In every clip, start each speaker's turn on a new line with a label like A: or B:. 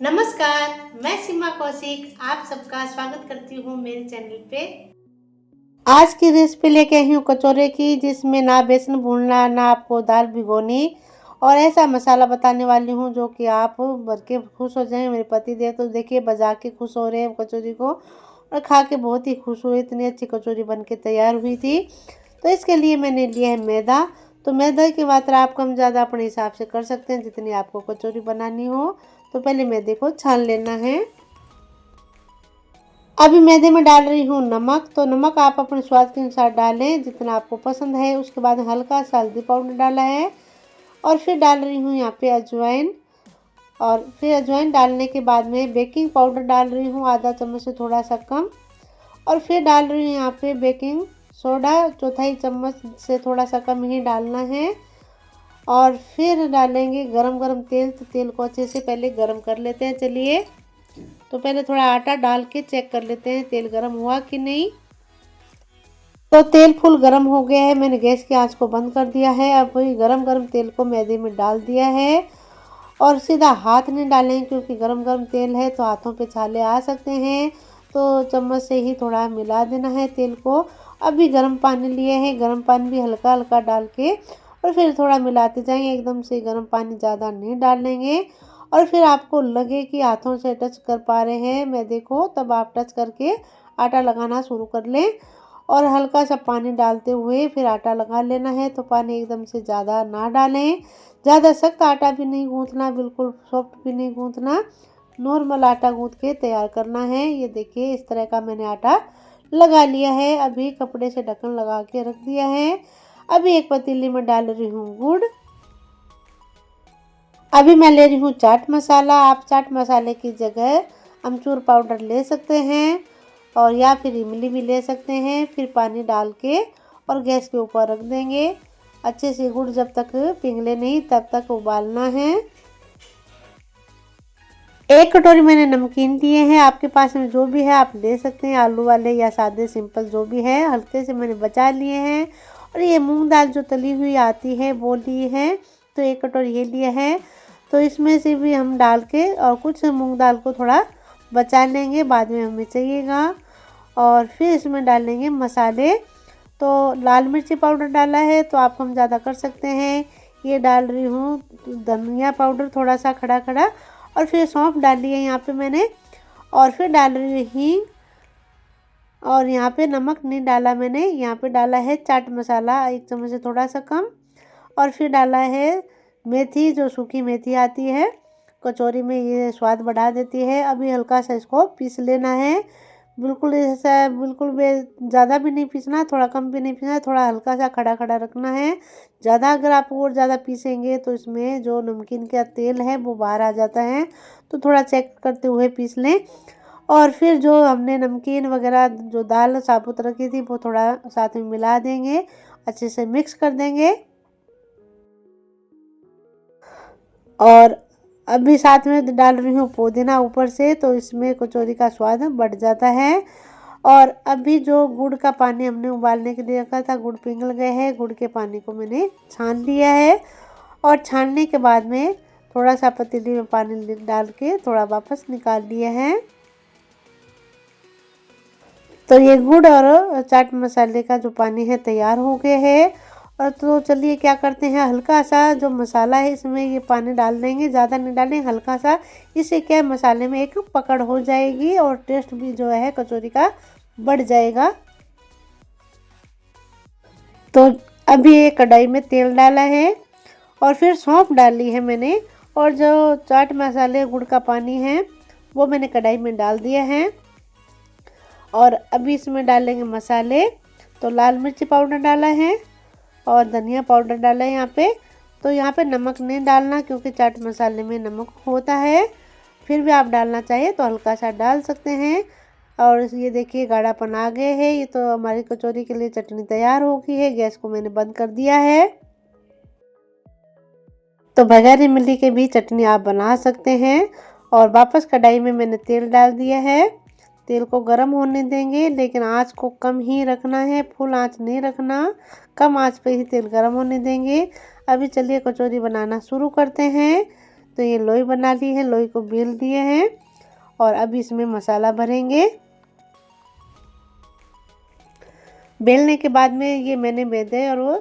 A: नमस्कार, मैं सीमा कौशिक आप सबका स्वागत करती हूँ मेरे चैनल पे। आज की रेसिपी लेके आई हूँ कचौरे की, जिसमें ना बेसन भूनना ना आपको दाल भिगोनी और ऐसा मसाला बताने वाली हूँ जो कि आप भर के खुश हो जाएं। मेरे पति देव तो देखिए बजा के खुश हो रहे हैं कचौरी को और खा के बहुत ही खुश हुए। इतनी अच्छी कचौरी बन के तैयार हुई थी। तो इसके लिए मैंने लिया है मैदा। तो मैदा की मात्रा आप कम ज़्यादा अपने हिसाब से कर सकते हैं जितनी आपको कचौरी बनानी हो। तो पहले मैदे को छान लेना है। अभी मैदे में डाल रही हूँ नमक। तो नमक आप अपने स्वाद के अनुसार डालें जितना आपको पसंद है। उसके बाद हल्का सा हल्दी पाउडर डाला है और फिर डाल रही हूँ यहाँ पे अजवाइन। और फिर अजवाइन डालने के बाद में बेकिंग पाउडर डाल रही हूँ आधा चम्मच से थोड़ा सा कम। और फिर डाल रही हूँ यहाँ पे बेकिंग सोडा चौथाई चम्मच से थोड़ा सा कम ही डालना है। और फिर डालेंगे गरम गरम तेल। तो तेल को अच्छे से पहले गरम कर लेते हैं। चलिए, तो पहले थोड़ा आटा डाल के चेक कर लेते हैं तेल गरम हुआ कि नहीं। तो तेल फुल गरम हो गया है। मैंने गैस की आंच को बंद कर दिया है। अब वही गरम गरम तेल को मैदे में डाल दिया है और सीधा हाथ नहीं डालें क्योंकि गरम गरम तेल है तो हाथों पे छाले आ सकते हैं। तो चम्मच से ही थोड़ा मिला देना है तेल को। अभी गर्म पानी लिए हैं, गर्म पानी भी हल्का हल्का डाल के और फिर थोड़ा मिलाते जाएंगे। एकदम से गर्म पानी ज़्यादा नहीं डालेंगे। और फिर आपको लगे कि हाथों से टच कर पा रहे हैं मैदे को, तब आप टच करके आटा लगाना शुरू कर लें और हल्का सा पानी डालते हुए फिर आटा लगा लेना है। तो पानी एकदम से ज़्यादा ना डालें, ज़्यादा सख्त आटा भी नहीं गूँथना, बिल्कुल सॉफ्ट भी नहीं गूँथना, नॉर्मल आटा गूँथ के तैयार करना है। ये देखिए इस तरह का मैंने आटा लगा लिया है। अभी कपड़े से ढक्कन लगा के रख दिया है। अभी एक पतीली में डाल रही हूँ गुड़। अभी मैं ले रही हूँ चाट मसाला। आप चाट मसाले की जगह अमचूर पाउडर ले सकते हैं और या फिर इमली भी ले सकते हैं। फिर पानी डाल के और गैस के ऊपर रख देंगे। अच्छे से गुड़ जब तक पिघले नहीं तब तक उबालना है। एक कटोरी मैंने नमकीन लिए हैं। आपके पास में जो भी है आप ले सकते हैं, आलू वाले या सादे सिंपल जो भी है। हल्के से मैंने बचा लिए हैं। और ये मूंग दाल जो तली हुई आती है वो ली है। तो एक कटोरी ये लिया है। तो इसमें से भी हम डाल के और कुछ मूंग दाल को थोड़ा बचा लेंगे, बाद में हमें चाहिएगा। और फिर इसमें डालेंगे मसाले। तो लाल मिर्ची पाउडर डाला है तो आप कम ज़्यादा कर सकते हैं। ये डाल रही हूँ धनिया पाउडर थोड़ा सा खड़ा खड़ा। और फिर सौंफ डाली है यहाँ पे मैंने। और फिर डाल रही हूँ हींग। और यहाँ पे नमक नहीं डाला मैंने, यहाँ पे डाला है चाट मसाला एक चम्मच से थोड़ा सा कम। और फिर डाला है मेथी, जो सूखी मेथी आती है कचौरी में, ये स्वाद बढ़ा देती है। अभी हल्का सा इसको पीस लेना है। बिल्कुल ऐसा बिल्कुल भी ज़्यादा भी नहीं पीसना, थोड़ा कम भी नहीं पीसना, थोड़ा हल्का सा खड़ा खड़ा रखना है। ज़्यादा अगर आप और ज़्यादा पीसेंगे तो इसमें जो नमकीन का तेल है वो बाहर आ जाता है। तो थोड़ा चेक करते हुए पीस लें। और फिर जो हमने नमकीन वगैरह जो दाल साबुत रखी थी वो थोड़ा साथ में मिला देंगे, अच्छे से मिक्स कर देंगे। और अभी साथ में डाल रही हूँ पुदीना ऊपर से, तो इसमें कचौरी का स्वाद बढ़ जाता है। और अभी जो गुड़ का पानी हमने उबालने के लिए रखा था, गुड़ पिघल गए हैं। गुड़ के पानी को मैंने छान लिया है। और छानने के बाद में थोड़ा सा पतीली में पानी डाल के थोड़ा वापस निकाल लिया है। तो ये गुड़ और चाट मसाले का जो पानी है तैयार हो गया है। और तो चलिए क्या करते हैं, हल्का सा जो मसाला है इसमें ये पानी डाल देंगे, ज़्यादा नहीं डालें, हल्का सा। इससे क्या है, मसाले में एक पकड़ हो जाएगी और टेस्ट भी जो है कचौरी का बढ़ जाएगा। तो अभी एक कढ़ाई में तेल डाला है और फिर सौंफ डाली है मैंने। और जो चाट मसाले गुड़ का पानी है वो मैंने कढ़ाई में डाल दिया है। और अभी इसमें डालेंगे मसाले। तो लाल मिर्ची पाउडर डाला है और धनिया पाउडर डाला है यहाँ पे। तो यहाँ पे नमक नहीं डालना क्योंकि चाट मसाले में नमक होता है। फिर भी आप डालना चाहिए तो हल्का सा डाल सकते हैं। और ये देखिए गाढ़ापन आ गए है। ये तो हमारी कचौरी के लिए चटनी तैयार हो गई है। गैस को मैंने बंद कर दिया है। तो बगैर इमली के भी चटनी आप बना सकते हैं। और वापस कढ़ाई में मैंने तेल डाल दिया है। तेल को गर्म होने देंगे, लेकिन आंच को कम ही रखना है, फुल आंच नहीं रखना, कम आंच पे ही तेल गर्म होने देंगे। अभी चलिए कचौरी बनाना शुरू करते हैं। तो ये लोई बना ली है, लोई को बेल दिए हैं और अब इसमें मसाला भरेंगे। बेलने के बाद में ये मैंने मैदे और वो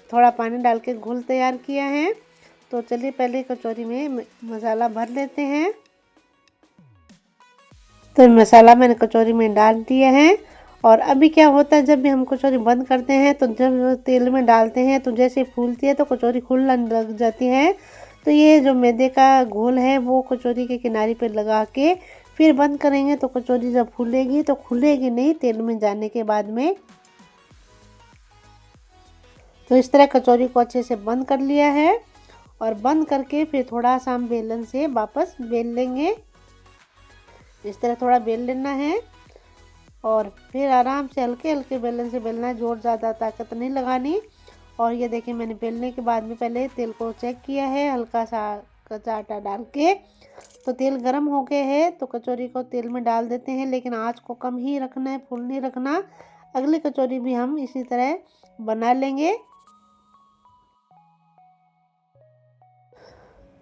A: थोड़ा पानी डाल के घोल तैयार किया है। तो चलिए पहले कचौरी में मसाला भर लेते हैं। तो मसाला मैंने कचौरी में डाल दिया है और अभी क्या होता है, जब भी हम कचौरी बंद करते हैं तो जब तेल में डालते हैं तो जैसे फूलती है तो कचौरी खुलने लग जाती है। तो ये जो मैदे का घोल है वो कचौरी के किनारे पे लगा के फिर बंद करेंगे तो कचौरी जब फूलेगी तो खुलेगी नहीं तेल में जाने के बाद में। तो इस तरह कचौरी को अच्छे से बंद कर लिया है और बंद करके फिर थोड़ा सा हम बेलन से वापस बेल लेंगे। इस तरह थोड़ा बेल लेना है और फिर आराम से हल्के हल्के बेलन से बेलना है, जोर ज़्यादा ताकत नहीं लगानी। और ये देखिए मैंने बेलने के बाद में पहले तेल को चेक किया है हल्का सा कच्चा आटा डाल के। तो तेल गर्म हो गए है तो कचौरी को तेल में डाल देते हैं, लेकिन आँच को कम ही रखना है, फुल नहीं रखना। अगली कचौरी भी हम इसी तरह बना लेंगे।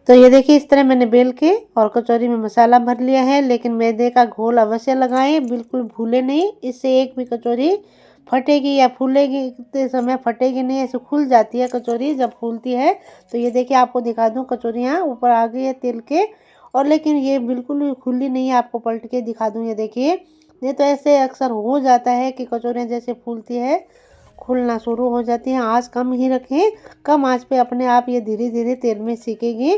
A: तो ये देखिए इस तरह मैंने बेल के और कचौरी में मसाला भर लिया है, लेकिन मैदे का घोल अवश्य लगाएं, बिल्कुल भूले नहीं। इससे एक भी कचौरी फटेगी या फूलेगी कितने समय फटेगी नहीं, ऐसे खुल जाती है कचौरी जब फूलती है। तो ये देखिए आपको दिखा दूं कचौरियाँ ऊपर आ गई है तेल के, और लेकिन ये बिल्कुल भी खुली नहीं है। आपको पलट के दिखा दूँ, ये देखिए। ये तो ऐसे अक्सर हो जाता है कि कचौरियाँ जैसे फूलती है खुलना शुरू हो जाती हैं। आँच कम ही रखें, कम आँच पे अपने आप ये धीरे धीरे तेल में सीखेगी।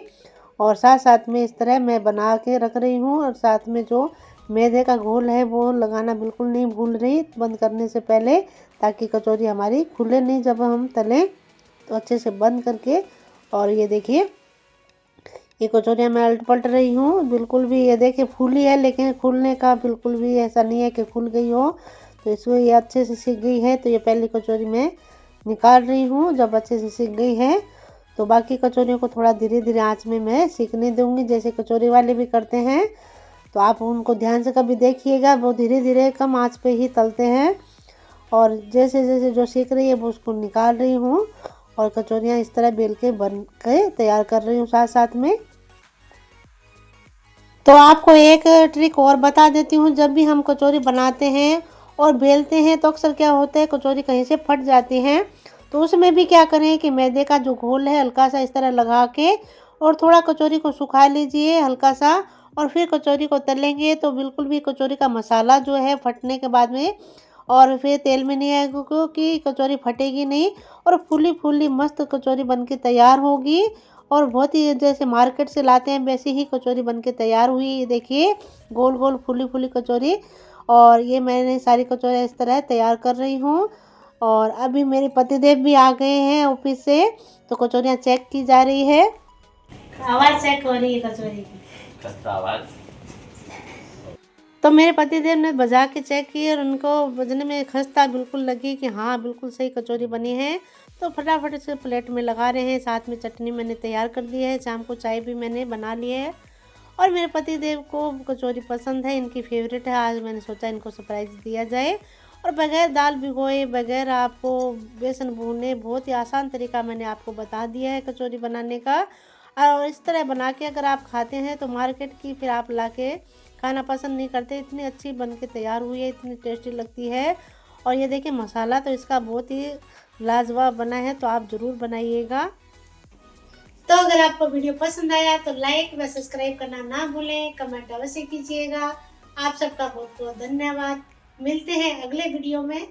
A: और साथ साथ में इस तरह मैं बना के रख रही हूँ और साथ में जो मैदे का घोल है वो लगाना बिल्कुल नहीं भूल रही बंद करने से पहले, ताकि कचौरी हमारी खुले नहीं जब हम तलें। तो अच्छे से बंद करके, और ये देखिए ये कचौरियाँ मैं उलट पलट रही हूँ, बिल्कुल भी ये देखिए फूली है, लेकिन खुलने का बिल्कुल भी ऐसा नहीं है कि खुल गई हो। तो इसमें ये अच्छे से सीख गई है। तो ये पहली कचौरी मैं निकाल रही हूँ। जब अच्छे से सीख गई है तो बाकी कचौरियों को थोड़ा धीरे धीरे आंच में मैं सीखने दूँगी, जैसे कचौरी वाले भी करते हैं। तो आप उनको ध्यान से कभी देखिएगा, वो धीरे धीरे कम आंच पे ही तलते हैं। और जैसे जैसे जो सीख रही है वो उसको निकाल रही हूँ और कचौरियाँ इस तरह बेल के बन के तैयार कर रही हूँ साथ साथ में। तो आपको एक ट्रिक और बता देती हूँ, जब भी हम कचौरी बनाते हैं और बेलते हैं तो अक्सर क्या होता है कचौरी कहीं से फट जाती हैं। तो उसमें भी क्या करें कि मैदे का जो घोल है हल्का सा इस तरह लगा के और थोड़ा कचौरी को सुखा लीजिए हल्का सा, और फिर कचौरी को तलेंगे तो बिल्कुल भी कचौरी का मसाला जो है फटने के बाद में और फिर तेल में नहीं आएगा, क्योंकि कचौरी फटेगी नहीं और फूली फूली मस्त कचौरी बनके तैयार होगी। और बहुत ही जैसे मार्केट से लाते हैं वैसी ही कचौरी बनके तैयार हुई। ये देखिए गोल गोल फूली फूली कचौरी, और ये मैंने सारी कचौरियाँ इस तरह तैयार कर रही हूँ। और अभी मेरे पतिदेव भी आ गए हैं ऑफिस से, तो कचौरियाँ चेक की जा रही है। आवाज़ चेक हो रही है कचौरी की आवाज़। तो मेरे पतिदेव ने बजा के चेक की और उनको बजने में खस्ता बिल्कुल लगी कि हाँ बिल्कुल सही कचौरी बनी है। तो फटाफट से प्लेट में लगा रहे हैं। साथ में चटनी मैंने तैयार कर दी है, शाम को चाय भी मैंने बना ली है। और मेरे पतिदेव को कचौरी पसंद है, इनकी फेवरेट है। आज मैंने सोचा इनको सरप्राइज़ दिया जाए। और बगैर दाल भिगोए, बगैर आपको बेसन भूने, बहुत ही आसान तरीका मैंने आपको बता दिया है कचौरी बनाने का। और इस तरह बना के अगर आप खाते हैं तो मार्केट की फिर आप ला के खाना पसंद नहीं करते। इतनी अच्छी बन के तैयार हुई है, इतनी टेस्टी लगती है। और ये देखिए मसाला तो इसका बहुत ही लाजवाब बना है, तो आप ज़रूर बनाइएगा। तो अगर आपको वीडियो पसंद आया तो लाइक व सब्सक्राइब करना ना भूलें, कमेंट अवश्य कीजिएगा। आप सबका बहुत बहुत धन्यवाद। मिलते हैं अगले वीडियो में।